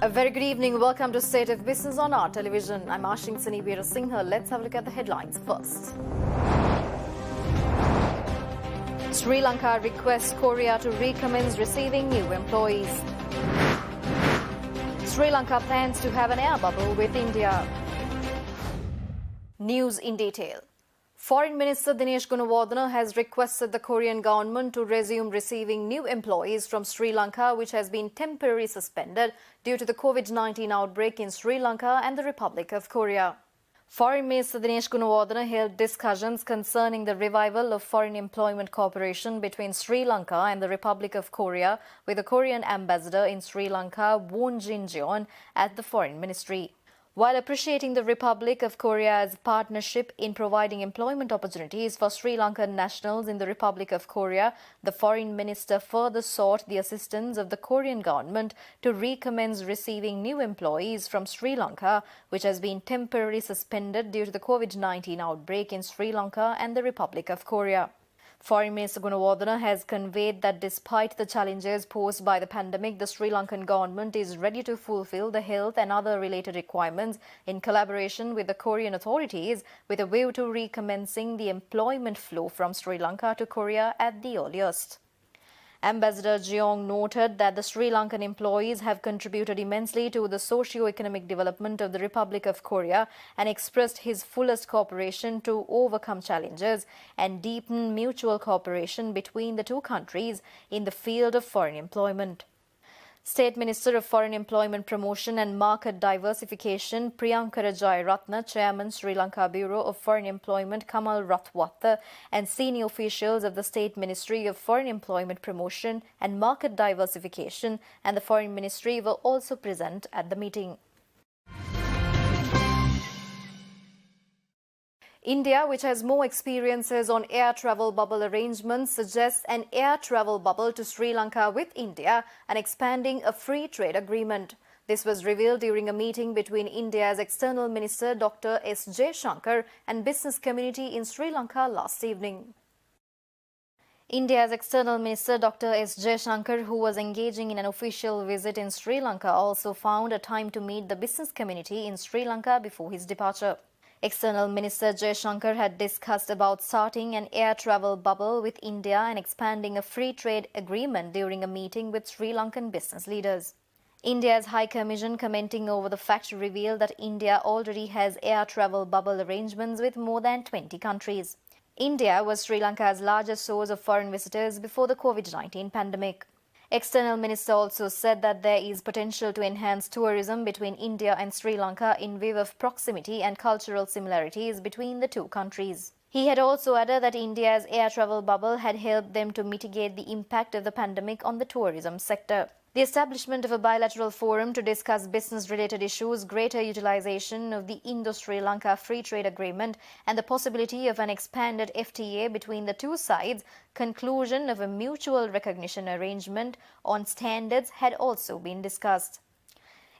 A very good evening. Welcome to State of Business on our television. I'm Ashingsani Veerasinghe. Let's have a look at the headlines first. Sri Lanka requests Korea to recommence receiving new employees. Sri Lanka plans to have an air bubble with India. News in detail. Foreign Minister Dinesh Gunawardena has requested the Korean government to resume receiving new employees from Sri Lanka, which has been temporarily suspended due to the COVID-19 outbreak in Sri Lanka and the Republic of Korea. Foreign Minister Dinesh Gunawardena held discussions concerning the revival of foreign employment cooperation between Sri Lanka and the Republic of Korea with the Korean ambassador in Sri Lanka, Won Jin-jeon, at the Foreign Ministry. While appreciating the Republic of Korea's partnership in providing employment opportunities for Sri Lankan nationals in the Republic of Korea, the Foreign Minister further sought the assistance of the Korean government to recommence receiving new employees from Sri Lanka, which has been temporarily suspended due to the COVID-19 outbreak in Sri Lanka and the Republic of Korea. Foreign Minister Gunawardena has conveyed that despite the challenges posed by the pandemic, the Sri Lankan government is ready to fulfill the health and other related requirements in collaboration with the Korean authorities with a view to recommencing the employment flow from Sri Lanka to Korea at the earliest. Ambassador Jeong noted that the Sri Lankan employees have contributed immensely to the socio-economic development of the Republic of Korea and expressed his fullest cooperation to overcome challenges and deepen mutual cooperation between the two countries in the field of foreign employment. State Minister of Foreign Employment Promotion and Market Diversification Priyankara Jayaratne, Chairman Sri Lanka Bureau of Foreign Employment Kamal Ratwatta and senior officials of the State Ministry of Foreign Employment Promotion and Market Diversification and the Foreign Ministry were also present at the meeting. India, which has more experiences on air travel bubble arrangements, suggests an air travel bubble to Sri Lanka with India and expanding a free trade agreement. This was revealed during a meeting between India's External Minister Dr. S. Jaishankar and business community in Sri Lanka last evening. India's External Minister Dr. S. Jaishankar, who was engaging in an official visit in Sri Lanka, also found a time to meet the business community in Sri Lanka before his departure. External Minister Jaishankar had discussed about starting an air travel bubble with India and expanding a free trade agreement during a meeting with Sri Lankan business leaders. India's High Commission, commenting over the fact, revealed that India already has air travel bubble arrangements with more than 20 countries. India was Sri Lanka's largest source of foreign visitors before the COVID-19 pandemic. External Minister also said that there is potential to enhance tourism between India and Sri Lanka in view of proximity and cultural similarities between the two countries. He had also added that India's air travel bubble had helped them to mitigate the impact of the pandemic on the tourism sector. The establishment of a bilateral forum to discuss business-related issues, greater utilization of the Indo-Sri Lanka Free Trade Agreement and the possibility of an expanded FTA between the two sides, conclusion of a mutual recognition arrangement on standards had also been discussed.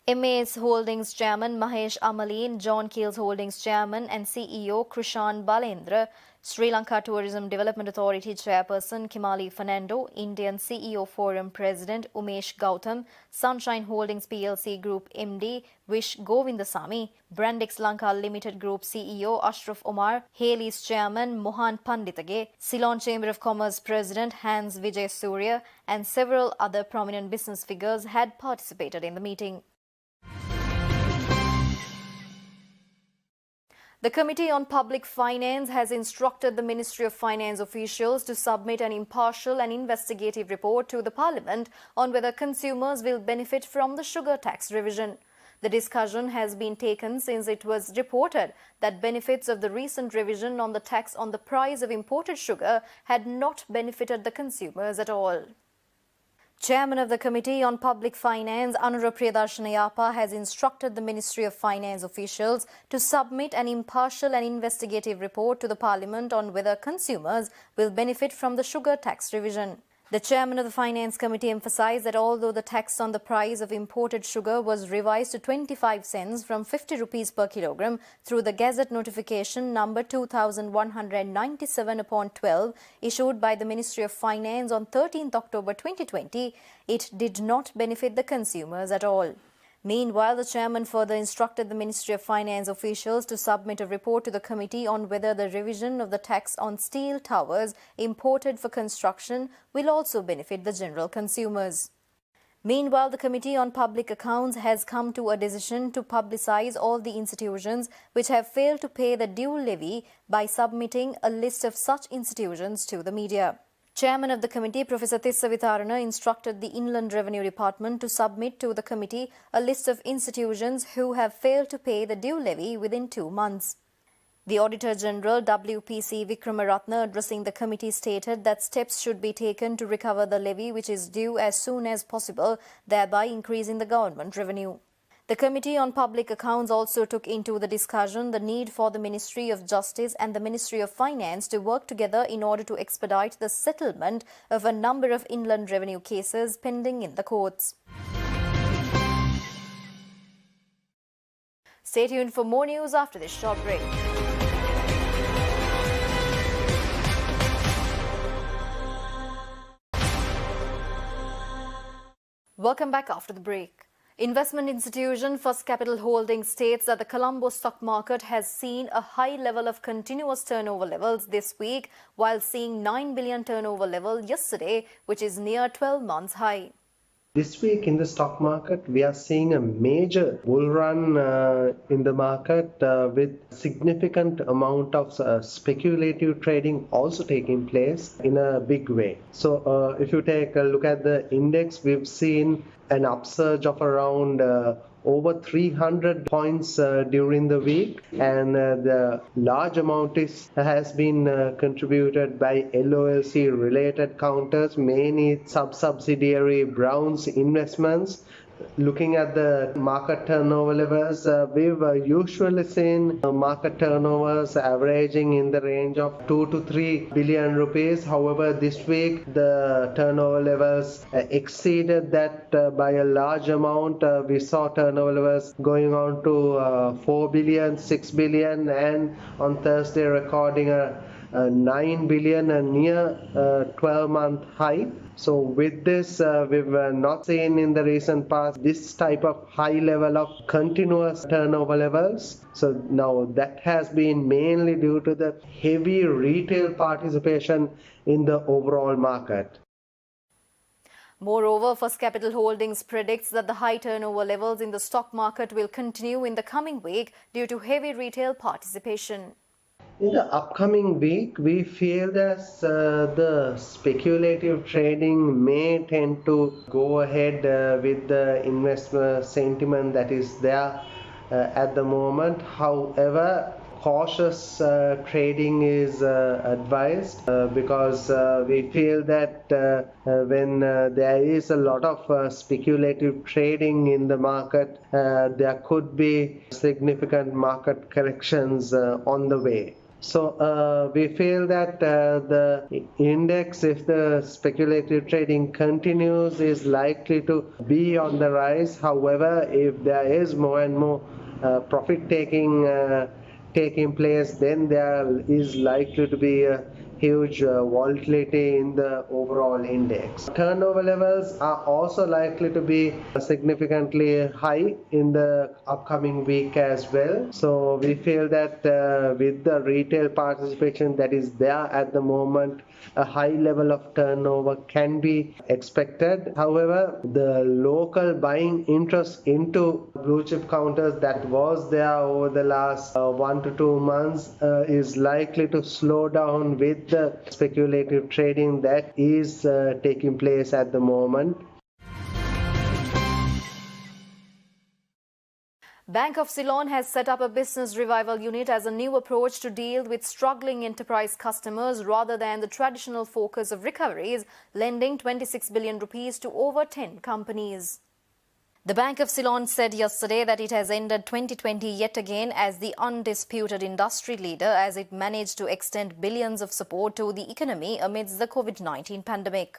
MAS Holdings Chairman Mahesh Amalin, John Keel's Holdings Chairman and CEO Krishan Balendra, Sri Lanka Tourism Development Authority Chairperson Kimali Fernando, Indian CEO Forum President Umesh Gautam, Sunshine Holdings PLC Group MD Vish Govindasamy, Brandix Lanka Limited Group CEO Ashraf Omar, Haley's Chairman Mohan Panditage, Ceylon Chamber of Commerce President Hans Vijay Surya and several other prominent business figures had participated in the meeting. The Committee on Public Finance has instructed the Ministry of Finance officials to submit an impartial and investigative report to the Parliament on whether consumers will benefit from the sugar tax revision. The discussion has been taken since it was reported that benefits of the recent revision on the tax on the price of imported sugar had not benefited the consumers at all. Chairman of the Committee on Public Finance, Anura Priyadarshana has instructed the Ministry of Finance officials to submit an impartial and investigative report to the Parliament on whether consumers will benefit from the sugar tax revision. The chairman of the Finance Committee emphasized that although the tax on the price of imported sugar was revised to 25 cents from 50 rupees per kilogram through the Gazette Notification number 2197/12 issued by the Ministry of Finance on 13th October 2020, it did not benefit the consumers at all. Meanwhile, the chairman further instructed the Ministry of Finance officials to submit a report to the committee on whether the revision of the tax on steel towers imported for construction will also benefit the general consumers. Meanwhile, the Committee on Public Accounts has come to a decision to publicise all the institutions which have failed to pay the due levy by submitting a list of such institutions to the media. Chairman of the committee, Professor Tissa Vitarana, instructed the Inland Revenue Department to submit to the committee a list of institutions who have failed to pay the due levy within 2 months. The Auditor General WPC Vikramaratne, addressing the committee, stated that steps should be taken to recover the levy which is due as soon as possible, thereby increasing the government revenue. The Committee on Public Accounts also took into the discussion the need for the Ministry of Justice and the Ministry of Finance to work together in order to expedite the settlement of a number of inland revenue cases pending in the courts. Stay tuned for more news after this short break. Welcome back after the break. Investment institution First Capital Holdings states that the Colombo stock market has seen a high level of continuous turnover levels this week, while seeing 9 billion turnover level yesterday, which is near 12 months high. This week in the stock market, we are seeing a major bull run in the market with significant amount of speculative trading also taking place in a big way. So if you take a look at the index, we've seen an upsurge of around over 300 points during the week, and the large amount has been contributed by LOLC related counters, mainly subsidiary Brown's Investments. Looking at the market turnover levels, we've usually seen market turnovers averaging in the range of 2 to 3 billion rupees. However, this week the turnover levels exceeded that by a large amount. We saw turnover levels going on to 4 billion, 6 billion, and on Thursday recording a 9 billion, a near 12-month high. So with this, we've not seen in the recent past this type of high level of continuous turnover levels. So now that has been mainly due to the heavy retail participation in the overall market. Moreover, First Capital Holdings predicts that the high turnover levels in the stock market will continue in the coming week due to heavy retail participation. In the upcoming week, we feel that the speculative trading may tend to go ahead with the investor sentiment that is there at the moment. However, cautious trading is advised because we feel that when there is a lot of speculative trading in the market, there could be significant market corrections on the way. So we feel that the index, if the speculative trading continues, is likely to be on the rise. However, if there is more and more profit taking place, then there is likely to be a huge volatility in the overall index. Turnover levels are also likely to be significantly high in the upcoming week as well. So we feel that with the retail participation that is there at the moment, a high level of turnover can be expected. However, the local buying interest into blue chip counters that was there over the last 1 to 2 months is likely to slow down with the speculative trading that is taking place at the moment. Bank of Ceylon has set up a business revival unit as a new approach to deal with struggling enterprise customers rather than the traditional focus of recoveries, lending 26 billion rupees to over 10 companies. The Bank of Ceylon said yesterday that it has ended 2020 yet again as the undisputed industry leader as it managed to extend billions of support to the economy amidst the COVID-19 pandemic.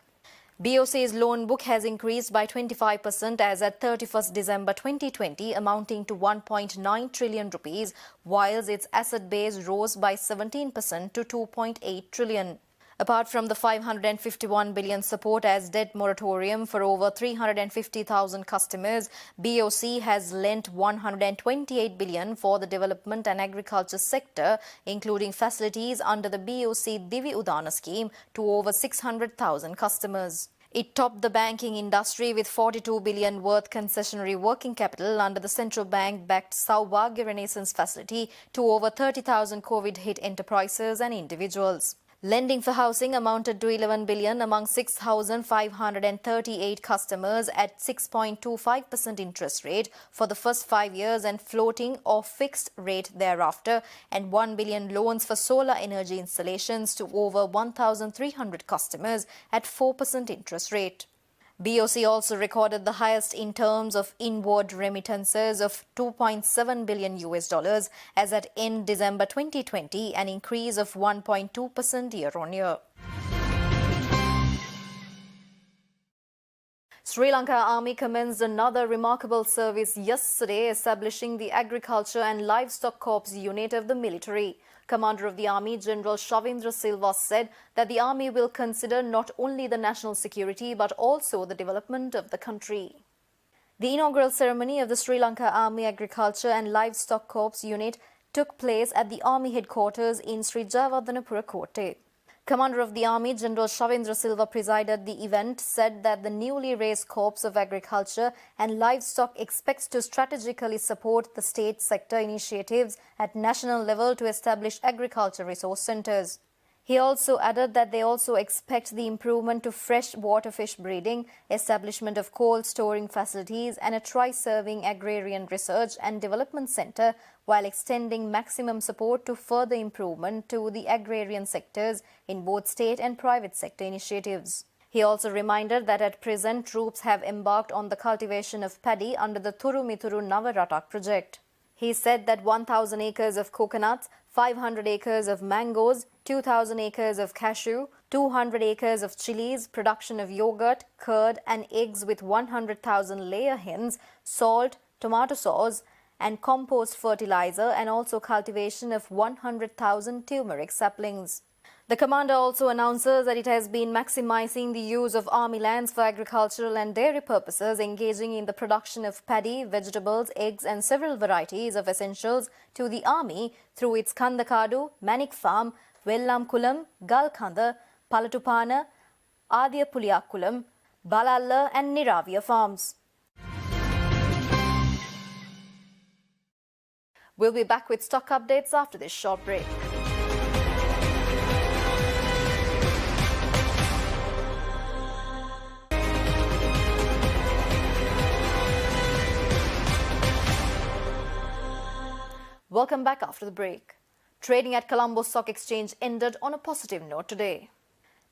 BOC's loan book has increased by 25% as at 31st December 2020, amounting to 1.9 trillion rupees, whilst its asset base rose by 17% to 2.8 trillion. Apart from the 551 billion support as debt moratorium for over 350,000 customers, BOC has lent 128 billion for the development and agriculture sector, including facilities under the BOC Divi Udana scheme to over 600,000 customers. It topped the banking industry with 42 billion worth concessionary working capital under the central bank-backed Saubhagya Renaissance facility to over 30,000 COVID-hit enterprises and individuals. Lending for housing amounted to 11 billion among 6,538 customers at 6.25% interest rate for the first 5 years and floating or fixed rate thereafter, and 1 billion loans for solar energy installations to over 1,300 customers at 4% interest rate. BOC also recorded the highest in terms of inward remittances of $2.7 billion as at end December 2020, an increase of 1.2% year-on-year. Sri Lanka Army commenced another remarkable service yesterday, establishing the Agriculture and Livestock Corps unit of the military. Commander of the Army, General Shavindra Silva, said that the Army will consider not only the national security but also the development of the country. The inaugural ceremony of the Sri Lanka Army Agriculture and Livestock Corps unit took place at the Army headquarters in Sri Jayawardhanapura Kotte. Commander of the Army, General Shavindra Silva, presided the event, said that the newly raised Corps of Agriculture and Livestock expects to strategically support the state sector initiatives at national level to establish agriculture resource centres. He also added that they also expect the improvement to freshwater fish breeding, establishment of cold storing facilities and a tri-serving agrarian research and development centre, while extending maximum support to further improvement to the agrarian sectors in both state and private sector initiatives. He also reminded that at present troops have embarked on the cultivation of paddy under the Thurumituru Navaratak project. He said that 1,000 acres of coconuts, 500 acres of mangoes, 2,000 acres of cashew, 200 acres of chilies, production of yogurt, curd and eggs with 100,000 layer hens, salt, tomato sauce and compost fertilizer, and also cultivation of 100,000 turmeric saplings. The commander also announces that it has been maximizing the use of army lands for agricultural and dairy purposes, engaging in the production of paddy, vegetables, eggs and several varieties of essentials to the army through its Kandakadu, Manik Farm, Wellamkulam, Galkanda, Palatupana, Adiyapuliyakkulam, Balalla and Niravia farms. We'll be back with stock updates after this short break. Welcome back after the break. Trading at Colombo Stock Exchange ended on a positive note today.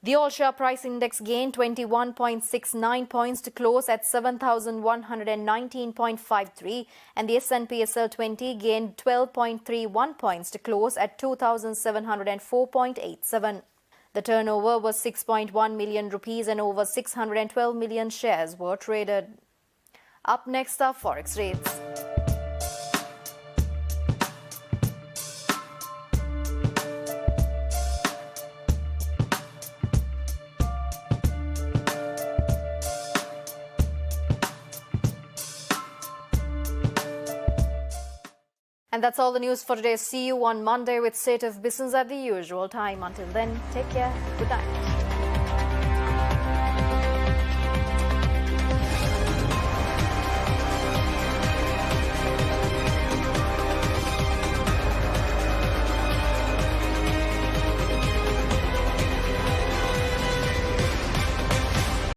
The all-share price index gained 21.69 points to close at 7,119.53, and the S&P SL 20 gained 12.31 points to close at 2,704.87. The turnover was 6.1 million rupees and over 612 million shares were traded. Up next are Forex rates. And that's all the news for today. See you on Monday with State of Business at the usual time. Until then, take care. Good night.